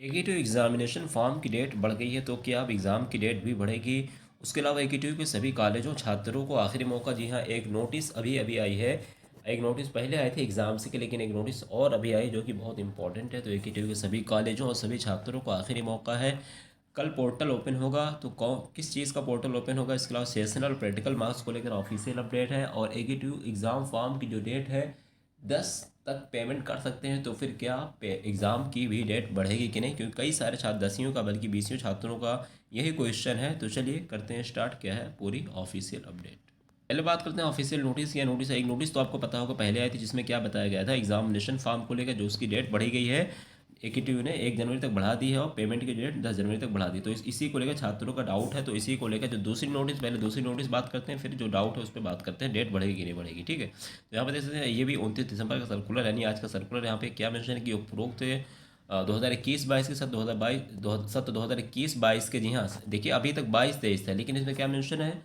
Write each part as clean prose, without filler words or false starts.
एकेटिव examination form की date बढ़ गई है, तो क्या अब एग्ज़ाम की डेट भी बढ़ेगी? उसके अलावा एकेटिव के सभी कॉलेजों छात्रों को आखिरी मौका। जी हाँ, एक नोटिस अभी अभी आई है। एक नोटिस पहले आए थे एग्ज़ाम्स के, लेकिन एक नोटिस और अभी आई जो कि बहुत इंपॉर्टेंट है। तो एकेटिव के सभी कॉलेजों और सभी छात्रों को आखिरी मौका है। कल पोर्टल ओपन होगा, तो कौन किस चीज़ का पोर्टल ओपन होगा, इसके अलावा सेशनल और प्रैक्टिकल मार्क्स को लेकर ऑफिशियल अपडेट है। और एकेटिव एग्ज़ाम फॉर्म की जो डेट है 10 तक पेमेंट कर सकते हैं। तो फिर क्या एग्ज़ाम की भी डेट बढ़ेगी कि नहीं, क्योंकि कई सारे छात्र दसियों का बल्कि बीसियों छात्रों का यही क्वेश्चन है। तो चलिए करते हैं स्टार्ट, क्या है पूरी ऑफिशियल अपडेट। पहले बात करते हैं ऑफिशियल नोटिस। या नोटिस है, एक नोटिस तो आपको पता होगा पहले आई थी, जिसमें क्या बताया गया था एग्जामिनेशन फॉर्म को लेकर, जो उसकी डेट बढ़ी गई है। एकेटीयू ने 1 जनवरी तक बढ़ा दी है और पेमेंट की डेट 10 जनवरी तक बढ़ा दी। तो इसी को लेकर छात्रों का डाउट है। तो इसी को लेकर जो दूसरी नोटिस, पहले दूसरी नोटिस बात करते हैं, फिर जो डाउट है उस पर बात करते हैं डेट बढ़ेगी कि नहीं बढ़ेगी। ठीक है, तो यहाँ पर देख सकते हैं ये भी 29 दिसंबर का सर्कुलर, यानी आज का सर्कुलर। यहाँ पे क्या मेंशन है कि उपरोक्त 2021-22 के साथ 2021-22 के। जी हाँ, देखिए अभी तक 22-23 था, लेकिन इसमें क्या मेंशन है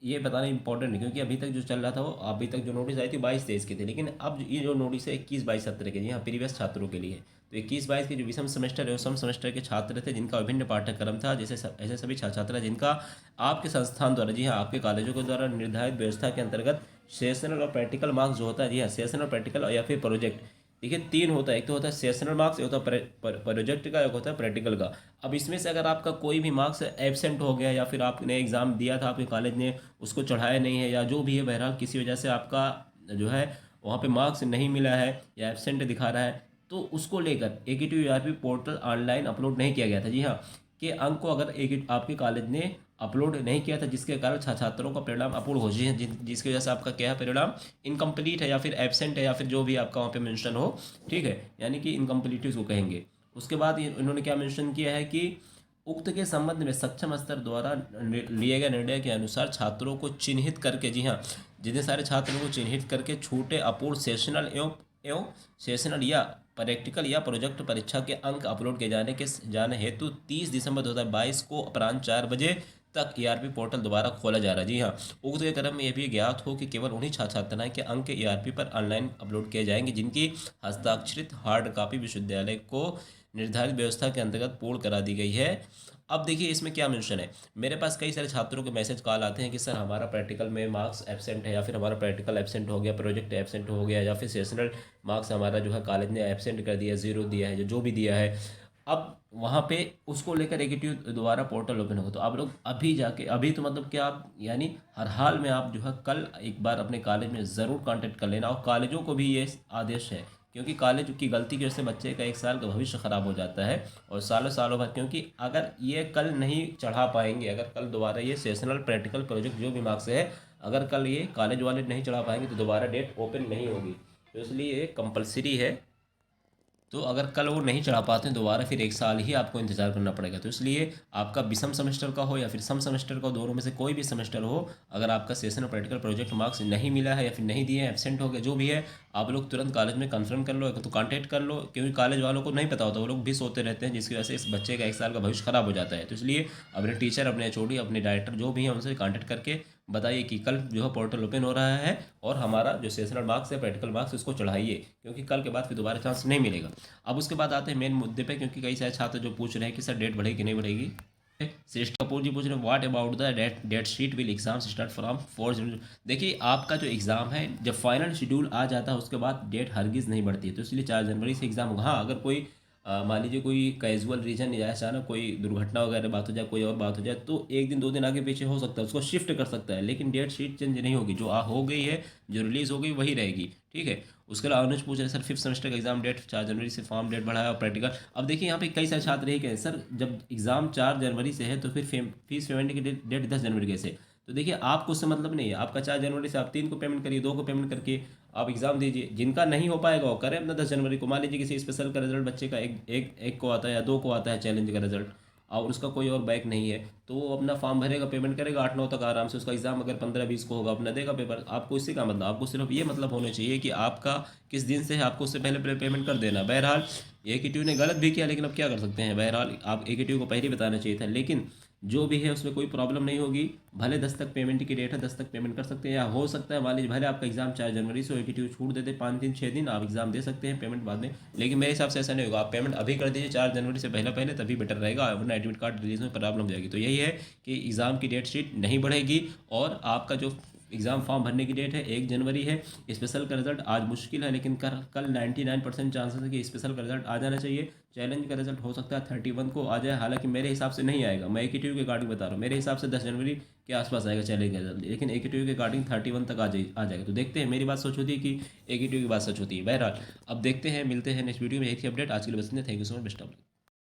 ये बताना इंपॉर्टेंट है, क्योंकि अभी तक जो चल रहा था वो अभी तक जो नोटिस आई थी 22-23 की थी, लेकिन अब ये जो नोटिस है 21-22-17 के, यहाँ प्रीवियस छात्रों के लिए। तो 21-22 के जो विषम सेमेस्टर है, वो सम सेमेस्टर के छात्र थे जिनका विभिन्न पाठ्यक्रम था, जैसे ऐसे सभी छात्र छात्रा जिनका आपके संस्थान द्वारा, जी हाँ आपके कॉलेजों के द्वारा निर्धारित व्यवस्था के अंतर्गत सेशनल और प्रैक्टिकल मार्क्स जो होता है, जी हाँ सेशनल प्रैक्टिकल या फिर प्रोजेक्ट। देखिए तीन होता है, एक तो होता है सेशनल मार्क्स, एक होता है प्रोजेक्ट का, एक होता है प्रैक्टिकल का। अब इसमें से अगर आपका कोई भी मार्क्स एबसेंट हो गया, या फिर आपने एग्ज़ाम दिया था आपके कॉलेज ने उसको चढ़ाया नहीं है, या जो भी है बहरहाल किसी वजह से आपका जो है वहाँ पे मार्क्स नहीं मिला है या एबसेंट दिखा रहा है, तो उसको लेकर एकेटिव ईआरपी पोर्टल ऑनलाइन अपलोड नहीं किया गया था। जी हाँ, के अंक को अगर एक आपके कॉलेज ने अपलोड नहीं किया था, जिसके कारण छात्रों का परिणाम अपूर्ण हो जाए, जिसकी वजह से आपका क्या है परिणाम इनकम्प्लीट है या फिर एबसेंट है, या फिर जो भी आपका वहाँ पे मेंशन हो। ठीक है, यानी कि इनकम्प्लीट उसको कहेंगे। उसके बाद इन्होंने क्या मेंशन किया है कि उक्त के संबंध में सक्षम स्तर द्वारा लिए गए निर्णय के अनुसार छात्रों को चिन्हित करके, जी हाँ जितने सारे छात्रों को चिन्हित करके छूटे अपूर्ण सेशनल एवं सेशनल या प्रैक्टिकल या प्रोजेक्ट परीक्षा के अंक अपलोड किए जाने हेतु 30 दिसंबर 2022 को अपराह्न 4 बजे तक ईआरपी पोर्टल दोबारा खोला जा रहा है। जी हाँ, उक्त के क्रम में यह भी ज्ञात हो कि केवल उन्हीं छात्र छात्राएं के अंक ईआरपी पर ऑनलाइन अपलोड किए जाएंगे जिनकी हस्ताक्षरित हार्ड कॉपी विश्वविद्यालय को निर्धारित व्यवस्था के अंतर्गत पूर्ण करा दी गई है। अब देखिए इसमें क्या मेंशन है, मेरे पास कई सारे छात्रों के मैसेज कॉल आते हैं कि सर हमारा प्रैक्टिकल में मार्क्स एब्सेंट है, या फिर हमारा प्रैक्टिकल एब्सेंट हो गया, प्रोजेक्ट एब्सेंट हो गया, या फिर सेशनल मार्क्स हमारा जो है कॉलेज ने एब्सेंट कर दिया, ज़ीरो दिया है, जो भी दिया है। अब वहाँ पे उसको लेकर एकेटिव दोबारा पोर्टल ओपन होगा, तो आप लोग अभी जाके, अभी तो मतलब क्या आप यानी हर हाल में आप जो है कल एक बार अपने कॉलेज में ज़रूर कांटेक्ट कर लेना। और कॉलेजों को भी ये आदेश है, क्योंकि कॉलेज की गलती की वजह से बच्चे का 1 साल का भविष्य ख़राब हो जाता है और सालों सालों भर। क्योंकि अगर ये कल नहीं चढ़ा पाएंगे, अगर कल दोबारा ये सेशनल प्रैक्टिकल प्रोजेक्ट जो भी मार्क्स है, अगर कल ये कॉलेज वाले नहीं चढ़ा पाएंगे तो दोबारा डेट ओपन नहीं होगी। तो इसलिए ये कंपलसरी है। तो अगर कल वो नहीं चढ़ा पाते हैं दोबारा, फिर 1 साल ही आपको इंतज़ार करना पड़ेगा। तो इसलिए आपका विषम सेमेस्टर का हो या फिर सम सेमेस्टर का हो, दोनों में से कोई भी सेमेस्टर हो, अगर आपका सेशन और प्रैक्टिकल प्रोजेक्ट मार्क्स नहीं मिला है या फिर नहीं दिए हैं, एब्सेंट हो गया, जो भी है, आप लोग तुरंत कॉलेज में कंफर्म कर लो, तो कांटेक्ट कर लो। क्योंकि कॉलेज वालों को नहीं पता होता, वो लोग भी सोते रहते हैं, जिसकी वजह से इस बच्चे का 1 साल का भविष्य खराब हो जाता है। तो इसलिए अपने टीचर, अपने एचओडी, अपने डायरेक्टर जो भी हैं उनसे कांटेक्ट करके बताइए कि कल जो है पोर्टल ओपन हो रहा है और हमारा जो सेशनल मार्क्स है, प्रैक्टिकल मार्क्स, उसको चढ़ाइए, क्योंकि कल के बाद फिर दोबारा चांस नहीं मिलेगा। अब उसके बाद आते हैं मेन मुद्दे पे, क्योंकि कई सारे छात्र जो पूछ रहे हैं कि सर डेट बढ़ेगी कि नहीं बढ़ेगी। श्रेष्ठ कपूर जी पूछ रहे हैं what about the date sheet will exam start from 4 January. देखिए आपका जो एग्ज़ाम है जब फाइनल शेड्यूल आ जाता है उसके बाद डेट हरगिज़ नहीं बढ़ती है, तो इसलिए 4 जनवरी से एग्ज़ाम होगा। हाँ, अगर कोई मान लीजिए कोई कैजुअल रीजन या अचानक कोई दुर्घटना वगैरह बात हो जाए, कोई और बात हो जाए, तो 1 दिन 2 दिन आगे पीछे हो सकता है, उसको शिफ्ट कर सकता है, लेकिन डेट शीट चेंज नहीं होगी। जो हो गई है, जो रिलीज़ हो गई वही रहेगी। ठीक है, उसके अलावा अनुज पूछ रहे हैं सर 5th सेमेस्टर का एग्जाम डेट 4 जनवरी से फॉर्म डेट बढ़ाया और प्रैक्टिकल। अब देखिए यहाँ पे कई सारे छात्र यही कहें सर जब एग्ज़ाम 4 जनवरी से है तो फिर फीस पेमेंट की डेट 10 जनवरी कैसे। तो देखिए आपको उससे मतलब नहीं है, आपका 4 जनवरी से आप 3 को पेमेंट करिए, 2 को पेमेंट करके आप एग्ज़ाम दीजिए। जिनका नहीं हो पाएगा वो करें अपना 10 जनवरी को। मान लीजिए किसी स्पेशल का रिजल्ट बच्चे का एक को आता है या 2 को आता है चैलेंज का रिजल्ट, और उसका कोई और बैक नहीं है, तो वो अपना फॉर्म भरेगा, पेमेंट करेगा 8-9 तक आराम से। उसका एग्ज़ाम अगर 15-20 को होगा अपना देगा पेपर। आपको इसी का मतलब, आपको सिर्फ ये मतलब होना चाहिए कि आपका किस दिन से है, आपको उससे पहले पहले पेमेंट कर देना। बहरहाल ए के टी यू ने गलत भी किया, लेकिन अब क्या कर सकते हैं, बहरहाल आप ए के टी यू को पहले ही बताना चाहिए था। लेकिन जो भी है उसमें कोई प्रॉब्लम नहीं होगी। भले 10 तक पेमेंट की डेट है, 10 तक पेमेंट कर सकते हैं, या हो सकता है मान लीजिए भले आपका एग्जाम 4 जनवरी से हो, AKTU छूट देते 5 दिन 6 दिन आप एग्जाम दे सकते हैं, पेमेंट बाद में। लेकिन मेरे हिसाब से ऐसा नहीं होगा, आप पेमेंट अभी कर दीजिए 4 जनवरी से पहले पहले, तभी बेटर रहेगा, वरना एडमिट कार्ड रिलीज में प्रॉब्लम हो जाएगी। तो यही है कि एग्ज़ाम की डेट शीट नहीं बढ़ेगी, और आपका जो एग्ज़ाम फॉर्म भरने की डेट है 1 जनवरी है। स्पेशल का रिजल्ट आज मुश्किल है, लेकिन कल 99% चांसेस है कि स्पेशल का रिजल्ट आ जाना चाहिए। चैलेंज का रिजल्ट हो सकता है 31 को आ जाए, हालांकि मेरे हिसाब से नहीं आएगा, मैं AKTU के अकॉर्डिंग बता रहा हूँ, मेरे हिसाब से 10 जनवरी के आसपास आएगा चैलेंज का रिजल्ट, लेकिन AKTU के अकॉर्डिंग 31 तक आ जाएगा। तो देखते हैं, मेरी बात सच होती है कि AKTU की बात सच होती है। बहरहाल अब देखते हैं, मिलते हैं नेक्स्ट वीडियो में एक ही अपडेट। आज के लिए बस इतना, thank you so much, best of luck.